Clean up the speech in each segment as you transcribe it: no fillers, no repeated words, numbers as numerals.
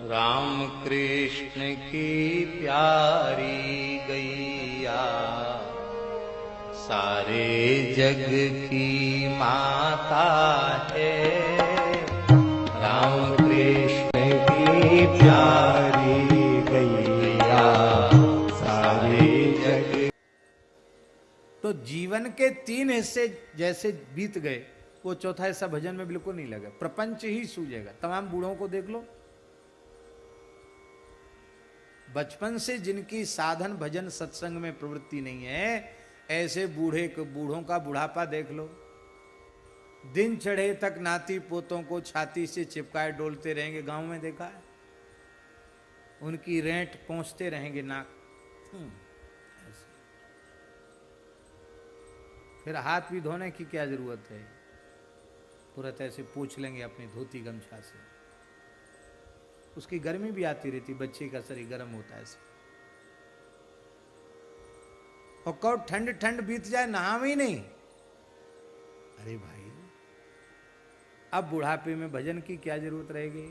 राम कृष्ण की प्यारी गैया सारे जग की माता है। राम कृष्ण की प्यारी गैया सारे जग। तो जीवन के 3 हिस्से जैसे बीत गए, वो चौथा हिस्सा भजन में बिल्कुल नहीं लगा, प्रपंच ही सूझेगा। तमाम बूढ़ों को देख लो, बचपन से जिनकी साधन भजन सत्संग में प्रवृत्ति नहीं है, ऐसे बूढ़ों का बुढ़ापा देख लो। दिन चढ़े तक नाती पोतों को छाती से चिपकाए डोलते रहेंगे। गांव में देखा है, उनकी रेंट पहुंचते रहेंगे नाक। फिर हाथ भी धोने की क्या जरूरत है, तुरंत ऐसे पोंछ लेंगे अपनी धोती गमछा से। उसकी गर्मी भी आती रहती, बच्चे का शरीर गर्म होता है ऐसे। और कब ठंड ठंड बीत जाए, नहा ही नहीं। अरे भाई, अब बुढ़ापे में भजन की क्या जरूरत रहेगी।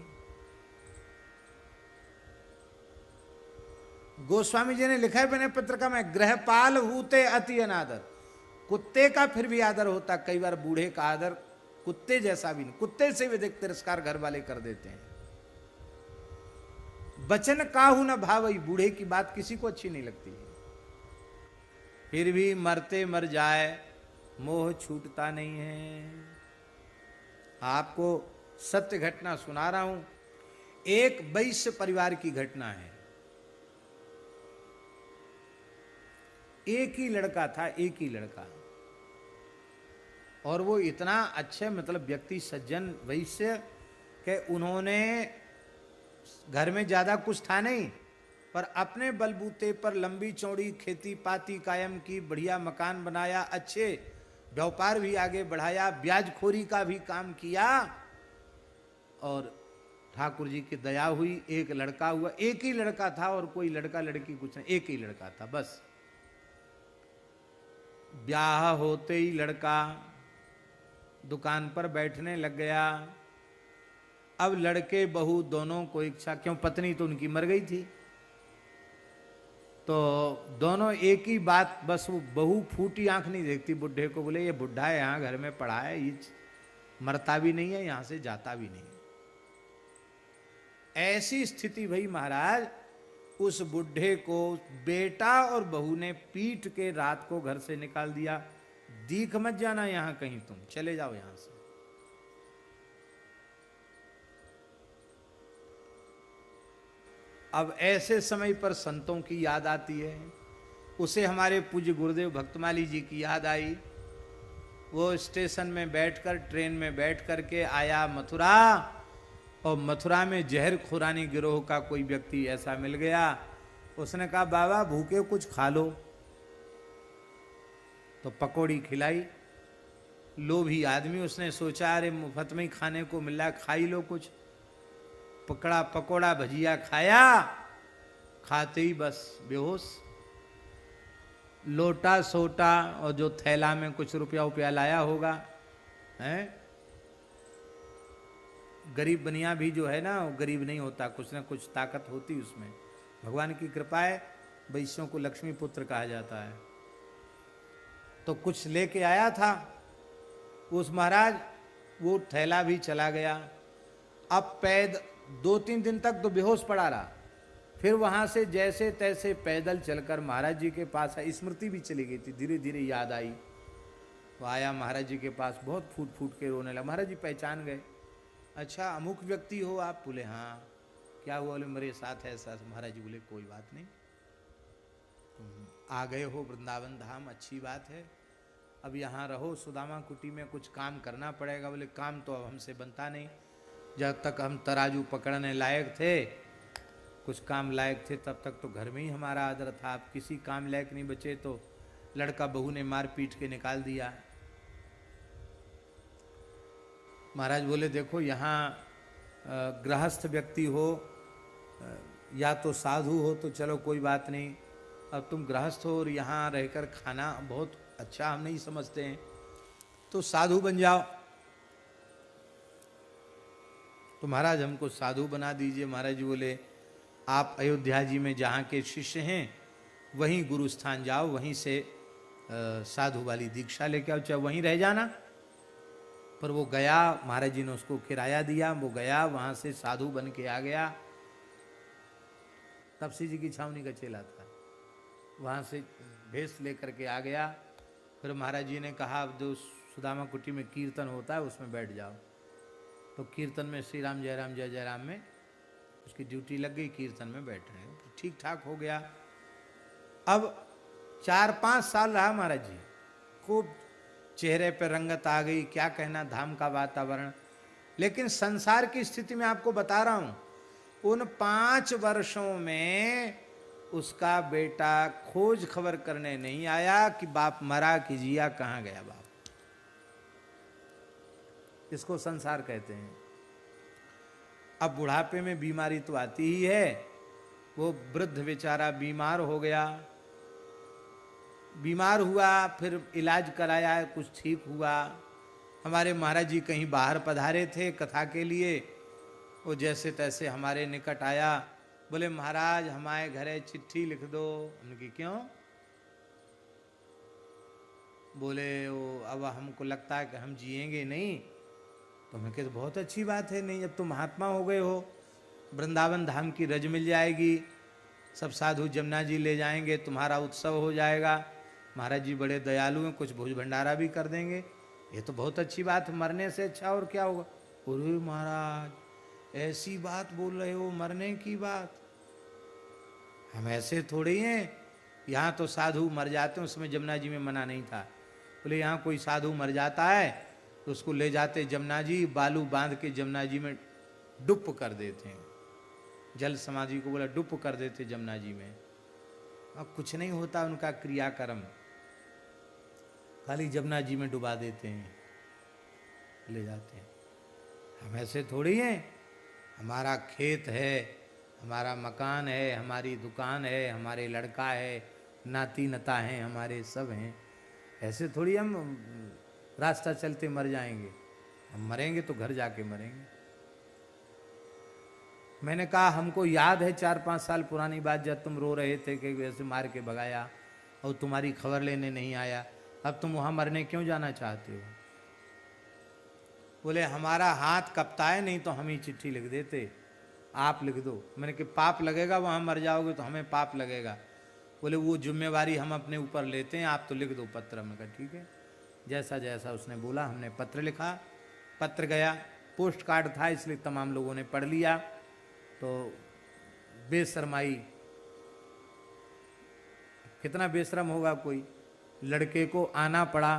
गोस्वामी जी ने लिखा है मैंने पत्रिका में, गृहपाल हूते अति अनादर। कुत्ते का फिर भी आदर होता, कई बार बूढ़े का आदर कुत्ते जैसा भी नहीं, कुत्ते से भी अधिक तिरस्कार घर वाले कर देते हैं। बचन काहू न भावई, बूढ़े की बात किसी को अच्छी नहीं लगती है। फिर भी मरते मर जाए, मोह छूटता नहीं है। आपको सत्य घटना सुना रहा हूं, एक वैश्य परिवार की घटना है। एक ही लड़का था, एक ही लड़का, और वो इतना अच्छे मतलब व्यक्ति, सज्जन वैश्य के, उन्होंने घर में ज्यादा कुछ था नहीं, पर अपने बलबूते पर लंबी चौड़ी खेती पाती कायम की, बढ़िया मकान बनाया, अच्छे व्यापार भी आगे बढ़ाया, ब्याजखोरी का भी काम किया, और ठाकुर जी की दया हुई, एक लड़का हुआ। एक ही लड़का था, और कोई लड़का लड़की कुछ नहीं, एक ही लड़का था बस। ब्याह होते ही लड़का दुकान पर बैठने लग गया। अब लड़के बहू दोनों को इच्छा, क्यों पत्नी तो उनकी मर गई थी, तो दोनों एक ही बात, बस वो बहू फूटी आंख नहीं देखती बुढ़े को, बोले ये बुढ़ा है, यहाँ घर में पड़ा है, ये मरता भी नहीं है, यहां से जाता भी नहीं। ऐसी स्थिति भई महाराज, उस बुढ़े को बेटा और बहू ने पीट के रात को घर से निकाल दिया। दीख मत जाना यहां कहीं, तुम चले जाओ यहां से। अब ऐसे समय पर संतों की याद आती है। उसे हमारे पूज्य गुरुदेव भक्तमाली जी की याद आई। वो स्टेशन में बैठकर, ट्रेन में बैठ करके आया मथुरा, और मथुरा में जहर खुरानी गिरोह का कोई व्यक्ति ऐसा मिल गया। उसने कहा बाबा भूखे कुछ खा लो, तो पकौड़ी खिलाई। लोभी आदमी, उसने सोचा अरे मुफ्त में ही खाने को मिल रहा है, खा ही लो कुछ। पकड़ा पकोड़ा भजिया खाया, खाते ही बस बेहोश। लोटा सोटा और जो थैला में कुछ रुपया उपया लाया होगा, हैं, गरीब बनिया भी जो है ना, वो गरीब नहीं होता, कुछ ना कुछ ताकत होती उसमें। भगवान की कृपा है, वैश्यों को लक्ष्मी पुत्र कहा जाता है। तो कुछ लेके आया था उस महाराज, वो थैला भी चला गया। अब 2-3 दिन तक तो बेहोश पड़ा रहा। फिर वहां से जैसे तैसे पैदल चलकर महाराज जी के पास आया। स्मृति भी चली गई थी, धीरे धीरे याद आई। वो आया महाराज जी के पास, बहुत फूट फूट के रोने लगा। महाराज जी पहचान गए, अच्छा अमुक व्यक्ति हो आप? बोले हाँ। क्या हुआ? बोले मेरे साथ है ऐसा। महाराज जी बोले कोई बात नहीं, आ गए हो वृंदावन धाम, अच्छी बात है। अब यहाँ रहो, सुदामा कुटी में कुछ काम करना पड़ेगा। बोले काम तो अब हमसे बनता नहीं, जब तक हम तराजू पकड़ने लायक थे, कुछ काम लायक थे, तब तक तो घर में ही हमारा आदर था। आप किसी काम लायक नहीं बचे तो लड़का बहू ने मार पीट के निकाल दिया। महाराज बोले देखो यहाँ गृहस्थ व्यक्ति हो या तो साधु हो तो चलो कोई बात नहीं, अब तुम गृहस्थ हो और यहाँ रहकर खाना बहुत अच्छा हम नहीं समझते हैं, तो साधु बन जाओ। तो महाराज हमको साधु बना दीजिए। महाराज जी बोले आप अयोध्या जी में जहाँ के शिष्य हैं वहीं गुरु स्थान जाओ, वहीं से साधु वाली दीक्षा लेके आओ, चाहे वहीं रह जाना। पर वो गया, महाराज जी ने उसको किराया दिया, वो गया वहाँ से साधु बन के आ गया। तपसी जी की छावनी का चेला था, वहाँ से भेष लेकर के आ गया। फिर महाराज जी ने कहा जो सुदामा कुटी में कीर्तन होता है उसमें बैठ जाओ। तो कीर्तन में श्री राम जय राम जय जय राम में उसकी ड्यूटी लग गई, कीर्तन में बैठ रहे, ठीक ठाक हो गया। अब 4-5 साल रहा महाराज जी, खूब चेहरे पे रंगत आ गई, क्या कहना, धाम का वातावरण। लेकिन संसार की स्थिति में आपको बता रहा हूं, उन 5 वर्षों में उसका बेटा खोज खबर करने नहीं आया कि बाप मरा कि जिया, कहां गया बाप। इसको संसार कहते हैं। अब बुढ़ापे में बीमारी तो आती ही है। वो वृद्ध बेचारा बीमार हो गया, बीमार हुआ, फिर इलाज कराया, कुछ ठीक हुआ। हमारे महाराज जी कहीं बाहर पधारे थे कथा के लिए, वो जैसे तैसे हमारे निकट आया, बोले महाराज हमारे घरे चिट्ठी लिख दो। हमने कहा क्यों? बोले वो अब हमको लगता है कि हम जिएंगे नहीं। तो मैं कहते बहुत अच्छी बात है, नहीं जब तुम महात्मा हो गए हो, वृंदावन धाम की रज मिल जाएगी, सब साधु जमुना जी ले जाएंगे, तुम्हारा उत्सव हो जाएगा, महाराज जी बड़े दयालु हैं, कुछ भोज भंडारा भी कर देंगे, ये तो बहुत अच्छी बात, मरने से अच्छा और क्या होगा। अरे महाराज ऐसी बात बोल रहे हो, मरने की बात? हम ऐसे थोड़े ही हैं, यहाँ तो साधु मर जाते हैं, उसमें जमुना जी में मना नहीं था। बोले यहाँ कोई साधु मर जाता है तो उसको ले जाते जमुना जी, बालू बांध के जमुना जी में डुप कर देते हैं, जल समाधि को बोला डुप कर देते जमुना जी में। अब कुछ नहीं होता उनका क्रियाक्रम, खाली जमुना जी में डुबा देते हैं, ले जाते हैं। हम ऐसे थोड़ी हैं, हमारा खेत है, हमारा मकान है, हमारी दुकान है, हमारे लड़का है, नाती नता हैं, हमारे सब हैं। ऐसे थोड़ी हम रास्ता चलते मर जाएंगे। हम मरेंगे तो घर जाके मरेंगे। मैंने कहा हमको याद है 4-5 साल पुरानी बात, जब तुम रो रहे थे कि वैसे मार के भगाया और तुम्हारी खबर लेने नहीं आया, अब तुम वहां मरने क्यों जाना चाहते हो? बोले हमारा हाथ कपता है, नहीं तो हम ही चिट्ठी लिख देते, आप लिख दो। मैंने कहा पाप लगेगा, वहां मर जाओगे तो हमें पाप लगेगा। बोले वो जिम्मेवारी हम अपने ऊपर लेते हैं, आप तो लिख दो पत्र। मैं कहा ठीक है, जैसा जैसा उसने बोला हमने पत्र लिखा। पत्र गया, पोस्ट कार्ड था इसलिए तमाम लोगों ने पढ़ लिया। तो बेशरमाई, कितना बेशरम होगा कोई, लड़के को आना पड़ा,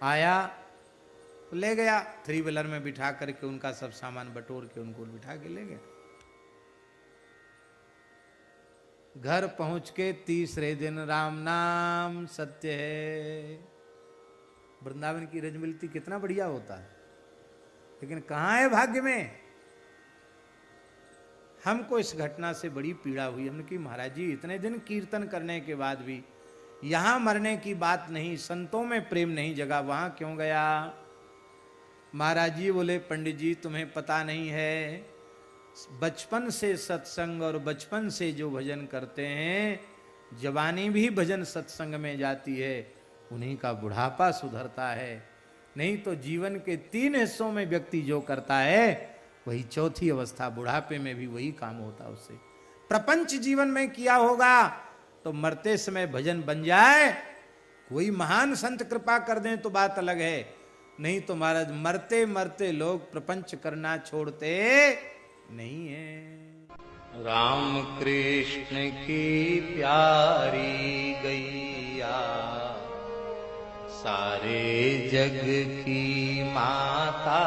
आया तो ले गया, 3 व्हीलर में बिठा करके उनका सब सामान बटोर के उनको बिठा के ले गया। घर पहुंच के तीसरे दिन राम नाम सत्य है। वृंदावन की रज मिलती कितना बढ़िया होता है, लेकिन कहां है भाग्य में। हमको इस घटना से बड़ी पीड़ा हुई। हमने कहा महाराज जी इतने दिन कीर्तन करने के बाद भी यहां मरने की बात नहीं, संतों में प्रेम नहीं जगा, वहां क्यों गया? महाराज जी बोले पंडित जी तुम्हें पता नहीं है, बचपन से सत्संग और बचपन से जो भजन करते हैं, जवानी भी भजन सत्संग में जाती है, उन्हीं का बुढ़ापा सुधरता है। नहीं तो जीवन के 3 हिस्सों में व्यक्ति जो करता है वही चौथी अवस्था बुढ़ापे में भी वही काम होता है उससे। प्रपंच जीवन में किया होगा तो मरते समय भजन बन जाए, कोई महान संत कृपा कर दें तो बात अलग है, नहीं तो महाराज मरते मरते लोग प्रपंच करना छोड़ते नहीं है। राम कृष्ण की प्यारी गैया सारे जग की माता